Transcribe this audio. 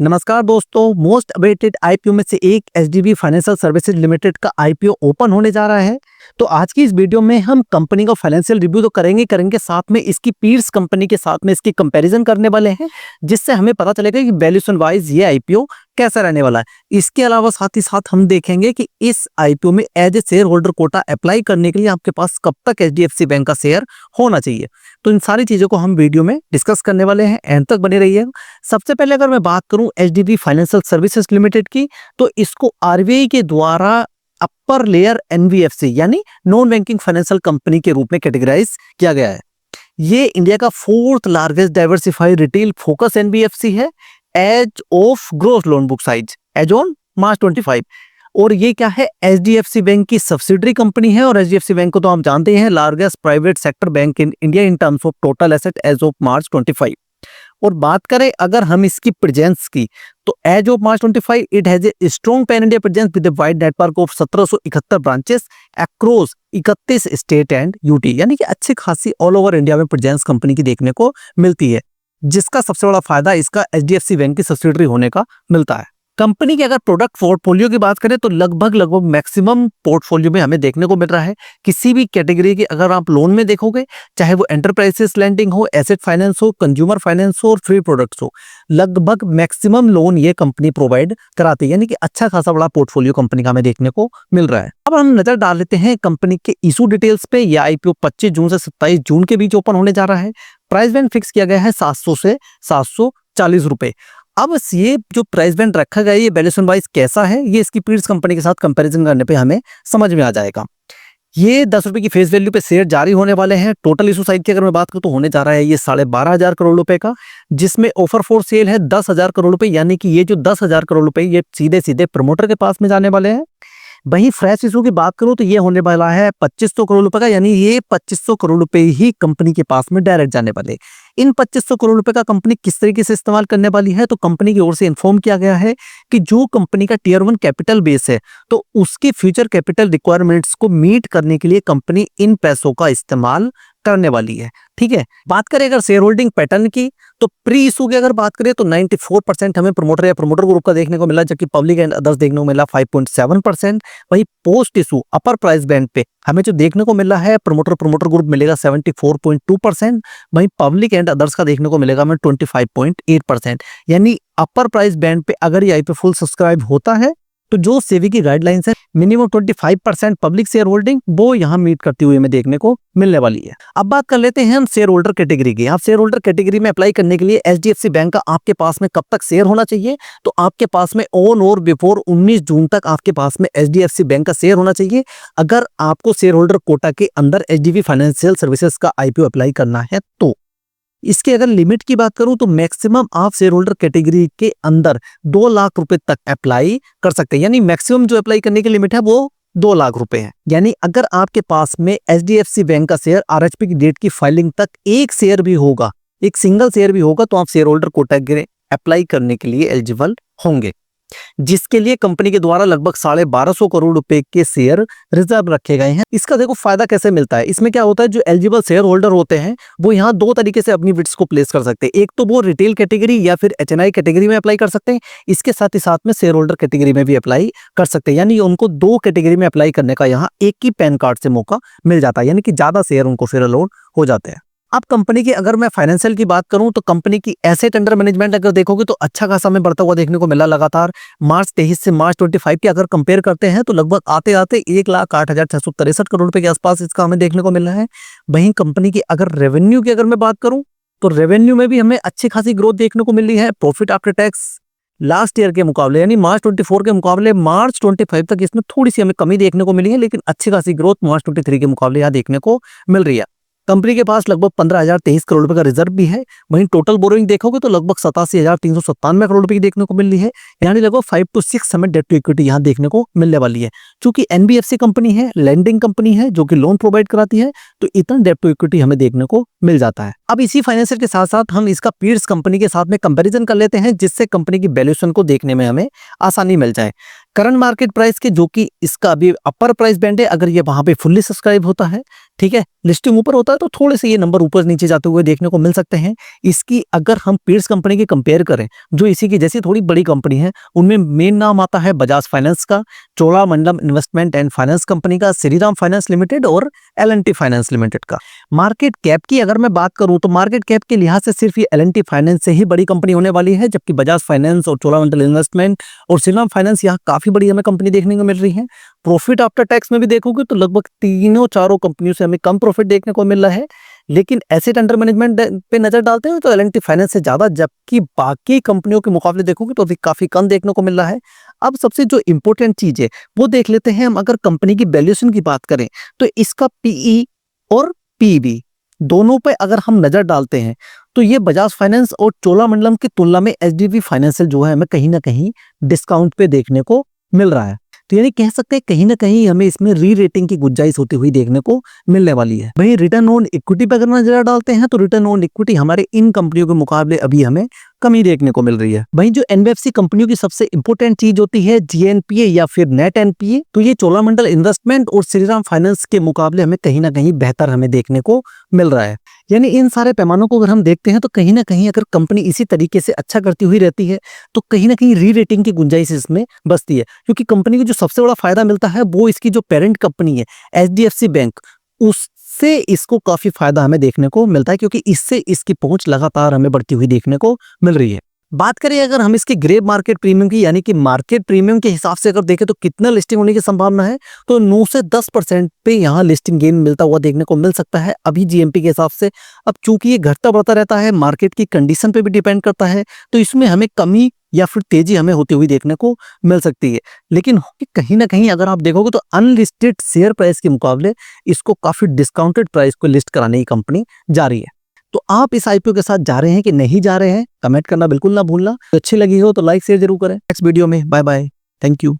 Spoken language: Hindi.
नमस्कार दोस्तों, मोस्ट अवेटेड आईपीओ में से एक एचडीबी फाइनेंशियल सर्विसेज लिमिटेड का आईपीओ ओपन होने जा रहा है। तो आज की इस वीडियो में हम कंपनी का फाइनेंशियल रिव्यू तो करेंगे साथ में इसकी पीर्स कंपनी के साथ में इसकी कंपैरिजन करने वाले हैं, जिससे हमें पता चलेगा कि वैल्यूएशन वाइज ये आईपीओ कैसा रहने वाला है। इसके अलावा साथ ही साथ हम देखेंगे कि इस आईपीओ में as a shareholder quota apply करने के लिए आपके पास कब तक एचडीएफसी बैंक का शेयर होना चाहिए। तो इन सारी चीजों को हम वीडियो में डिस्कस करने वाले हैं, एंड तक बने रहिए। सबसे पहले अगर मैं बात करूं एचडीबी फाइनेंशियल सर्विसेज लिमिटेड की, तो इसको आरबीआई के द्वारा अपर लेयर एनबीएफसी यानी नॉन बैंकिंग फाइनेंशियल कंपनी के रूप में कैटेगराइज किया गया है। ये इंडिया का fourth largest diversified retail focus NBFC है as of gross loan book size as on March 25। और ये क्या है, एचडीएफसी बैंक की सब्सिडरी कंपनी है। और एचडीएफसी बैंक को तो हम जानते हैं largest private sector bank in India in terms of total asset as of March 25। और बात करें अगर हम इसकी प्रेजेंस की, तो as of March 25 it has a strong pan India presence with a wide network of 1771 branches across 31 state and UT, यानी कि अच्छी खासी ऑल ओवर इंडिया में प्रेजेंस कंपनी की देखने को मिलती है, जिसका सबसे बड़ा फायदा इसका एचडीएफसी बैंक की सब्सिडरी होने का मिलता है। कंपनी के अगर प्रोडक्ट पोर्टफोलियो की बात करें तो लगभग मैक्सिमम पोर्टफोलियो में हमें देखने को मिल रहा है। किसी भी कैटेगरी की अगर आप लोन में देखोगे, चाहे वो एंटरप्राइजेस लेंडिंग हो, एसेट फाइनेंस हो, कंज्यूमर फाइनेंस हो और फ्री प्रोडक्ट्स हो, लगभग मैक्सिमम लोन ये कंपनी प्रोवाइड कराती है, यानी कि अच्छा खासा बड़ा पोर्टफोलियो कंपनी का हमें देखने को मिल रहा है। अब हम नजर डाल लेते हैं कंपनी के इशू डिटेल्स पे। यह आईपीओ 25 जून से 27 जून के बीच ओपन होने जा रहा है। प्राइस बैंड फिक्स किया गया है 700 से 740 रुपए। अब ये जो प्राइस बैंड रखा गया है ये वैल्यूएशन वाइज कैसा है, ये इसकी पीर्स कंपनी के साथ कंपैरिजन करने पे हमें समझ में आ जाएगा। ये 10 रुपए की फेस वैल्यू पे शेयर जारी होने वाले हैं। टोटल इशू साइज की अगर मैं बात करूं तो होने जा रहा है ये 12,500 करोड़ रुपए का, जिसमें ऑफर फॉर सेल है 10,000 करोड़ रुपए, यानी कि ये जो 10,000 करोड़ रुपए ये सीधे सीधे प्रमोटर के पास में जाने वाले हैं। वहीं फ्रेश इशू की बात करूं तो ये होने वाला है 2500 करोड़ रुपए का, यानी ये 2500 करोड़ रुपए ही कंपनी के पास में डायरेक्ट जाने वाले। इन 2500 करोड़ रुपए का कंपनी किस तरीके से इस्तेमाल करने वाली है, तो कंपनी की ओर से इन्फॉर्म किया गया है कि जो कंपनी का टियर 1 कैपिटल बेस है, तो उसके फ्यूचर कैपिटल रिक्वायरमेंट्स को मीट करने के लिए कंपनी इन पैसों का इस्तेमाल करने वाली है। ठीक है, बात करें अगर शेयर होल्डिंग पैटर्न की, तो प्री इशू की अगर बात करें तो 94% हमें प्रमोटर या प्रमोटर ग्रुप का देखने को मिला, जबकि पब्लिक एंड अदर्स देखने को मिला 5.7%। वही पोस्ट इशू अपर प्राइस बैंड पे हमें जो देखने को मिला है प्रमोटर ग्रुप मिलेगा 74.2%। वहीं पब्लिक एंड अदर्स का देखने को मिलेगा हमें 25.8%। यानी अपर प्राइस बैंड पे अगर ये आईपीओ फुल सब्सक्राइब होता है तो जो सेबी की गाइडलाइंस है मिनिमम 25% पब्लिक शेयर होल्डिंग वो यहाँ मीट करती हुई हमें देखने को मिलने वाली है। अब बात कर लेते हैं हम शेयर होल्डर कैटेगरी की। आप शेयर होल्डर कैटेगरी में अप्लाई करने के लिए एचडीएफसी बैंक का आपके पास में कब तक शेयर होना चाहिए, तो आपके पास में ऑन और बिफोर 19 जून तक आपके पास में एचडीएफसी बैंक का शेयर होना चाहिए, अगर आपको शेयर होल्डर कोटा के अंदर एचडीबी फाइनेंशियल सर्विसेज का आईपीओ अप्लाई करना है। तो इसके अगर लिमिट की बात करूं तो मैक्सिमम आप शेयर होल्डर कैटेगरी के अंदर 2 लाख रुपए तक अप्लाई कर सकते हैं, यानी मैक्सिमम जो अप्लाई करने की लिमिट है वो 2 लाख रुपए है। यानी अगर आपके पास में एचडीएफसी बैंक का शेयर आरएचपी की डेट की फाइलिंग तक एक शेयर भी होगा, एक सिंगल शेयर भी होगा, तो आप शेयर होल्डर कोटा के अप्लाई करने के लिए एलिजिबल होंगे, जिसके लिए कंपनी के द्वारा लगभग 1250 करोड़ रुपए के शेयर रिजर्व रखे गए हैं। इसका देखो फायदा कैसे मिलता है। इसमें क्या होता है, जो एलिजिबल शेयर होल्डर होते हैं वो यहाँ 2 तरीके से अपनी बिड्स को प्लेस कर सकते हैं। एक तो वो रिटेल कैटेगरी या फिर एचएनआई कैटेगरी में अप्लाई कर सकते हैं, इसके साथ ही साथ में शेयर होल्डर कैटेगरी में भी अप्लाई कर सकते हैं, यानी उनको 2 कैटेगरी में अप्लाई करने का यहाँ एक ही पैन कार्ड से मौका मिल जाता है, यानी कि ज्यादा शेयर उनको फिर अलाउड हो जाते हैं। अब कंपनी की अगर मैं फाइनेंशियल की बात करूं तो कंपनी की एसेट अंडर मैनेजमेंट अगर देखोगे तो अच्छा खासा हमें बढ़ता हुआ देखने को मिला लगातार। मार्च 23 से मार्च 25 की अगर कंपेयर करते हैं तो लगभग आते आते 1,08,663 करोड़ रुपए के आसपास इसका हमें देखने को मिल रहा है। वहीं कंपनी की अगर रेवेन्यू की अगर मैं बात करूं तो रेवेन्यू में भी हमें अच्छी खासी ग्रोथ देखने को मिल रही है। Profit after tax last year के मुकाबले यानी मार्च 24 के मुकाबले मार्च 25 तक इसमें थोड़ी सी हमें कमी देखने को मिली है, लेकिन अच्छी खासी ग्रोथ मार्च 23 के मुकाबले यहाँ देखने को मिल रही है। कंपनी के पास लगभग 15,023 करोड़ रुपए का रिजर्व भी है। वहीं टोटल बोरोइंग देखोगे तो लगभग 87,397 करोड़ रुपए की देखने को मिल रही है, यानी लगभग 5 to 6 हमें डेट टू इक्विटी यहाँ देखने को मिलने वाली है। चूंकि एनबीएफसी कंपनी है, लेंडिंग कंपनी है जो कि लोन प्रोवाइड कराती है, तो इतना डेट टू इक्विटी हमें देखने को मिल जाता है। अब इसी फाइनेंशियल के साथ साथ हम इसका पीर्स कंपनी के साथ में कंपैरिजन कर लेते हैं, जिससे कंपनी की वैल्यूएशन को देखने में हमें आसानी मिल जाए। करंट मार्केट प्राइस के जो कि इसका अभी अपर प्राइस बैंड है, अगर ये वहां पे फुल्ली सब्सक्राइब होता है, ठीक है, लिस्टिंग ऊपर होता है तो थोड़े से ये नंबर ऊपर नीचे जाते हुए देखने को मिल सकते हैं। इसकी अगर हम पीयर्स कंपनी की कंपेयर करें, जो इसी की जैसी थोड़ी बड़ी कंपनी है, उनमें मेन नाम आता है बजाज फाइनेंस का, Cholamandalam investment and finance company का, श्रीराम फाइनेंस लिमिटेड और एल&टी फाइनेंस लिमिटेड का। मार्केट कैप की अगर मैं बात करूं तो मार्केट कैप के लिहाज से सिर्फ ये एल&टी फाइनेंस से ही बड़ी कंपनी होने वाली है, जबकि बजाज फाइनेंस और चोलामंडलम इन्वेस्टमेंट और श्रीराम फाइनेंस यहाँ काफी बड़ी हमें कंपनी देखने को मिल रही है। प्रॉफिट आफ्टर टैक्स में भी देखोगे तो लगभग तीनों चारों कंपनियों से हमें कम प्रॉफिट देखने को मिल रहा है, लेकिन एसेट अंडर मैनेजमेंट पे नजर डालते हैं तो एल&टी फाइनेंस से ज्यादा, जबकि बाकी कंपनियों के मुकाबले देखोगे तो अभी काफी कम देखने को मिल रहा है। अब सबसे जो इंपॉर्टेंट चीज है वो देख लेते हैं हम। अगर कंपनी की वैल्यूएशन की बात करें तो इसका पीई और पीबी दोनों पे अगर हम नजर डालते हैं तो ये बजाज फाइनेंस और चोलामंडलम की तुलना में एचडीबी फाइनेंशियल जो है हमें कहीं ना कहीं डिस्काउंट पे देखने को मिल रहा है। तो यानी कह सकते हैं कहीं ना कहीं हमें इसमें री रेटिंग की गुंजाइश होती हुई देखने को मिलने वाली है। वहीं रिटर्न ऑन इक्विटी पर अगर नजर डालते हैं तो रिटर्न ऑन इक्विटी हमारे इन कंपनियों के मुकाबले अभी हमें कमी देखने को मिल रही है। वहीं जो एनबीएफसी कंपनियों की सबसे इंपॉर्टेंट चीज होती है जीएनपीए या फिर नेट एनपीए, तो ये चोलामंडलम इन्वेस्टमेंट और श्रीराम फाइनेंस के मुकाबले हमें कहीं ना कहीं बेहतर हमें देखने को मिल रहा है। यानी इन सारे पैमानों को अगर हम देखते हैं तो कहीं ना कहीं अगर कंपनी इसी तरीके से अच्छा करती हुई रहती है तो कहीं ना कहीं री रेटिंग की गुंजाइश इसमें बचती है, क्योंकि कंपनी को जो सबसे बड़ा फायदा मिलता है वो इसकी जो पेरेंट कंपनी है एचडीएफसी बैंक, उससे इसको काफी फायदा हमें देखने को मिलता है, क्योंकि इससे इसकी पहुंच लगातार हमें बढ़ती हुई देखने को मिल रही है। बात करें अगर हम इसके ग्रे मार्केट प्रीमियम की, यानी कि मार्केट प्रीमियम के हिसाब से अगर देखें तो कितना लिस्टिंग होने की संभावना है, तो 9 से 10% पे यहाँ लिस्टिंग गेन मिलता हुआ देखने को मिल सकता है अभी जीएमपी के हिसाब से। अब चूंकि ये घटता बढ़ता रहता है, मार्केट की कंडीशन पे भी डिपेंड करता है, तो इसमें हमें कमी या फिर तेजी हमें होती हुई देखने को मिल सकती है। लेकिन कहीं ना कहीं अगर आप देखोगे तो अनलिस्टेड शेयर प्राइस के मुकाबले इसको काफी डिस्काउंटेड प्राइस को लिस्ट कराने की कंपनी जा रही है। तो आप इस आईपीओ के साथ जा रहे हैं कि नहीं जा रहे हैं, कमेंट करना बिल्कुल ना भूलना। तो अच्छी लगी हो तो लाइक शेयर जरूर करें। नेक्स्ट वीडियो में बाय बाय, थैंक यू।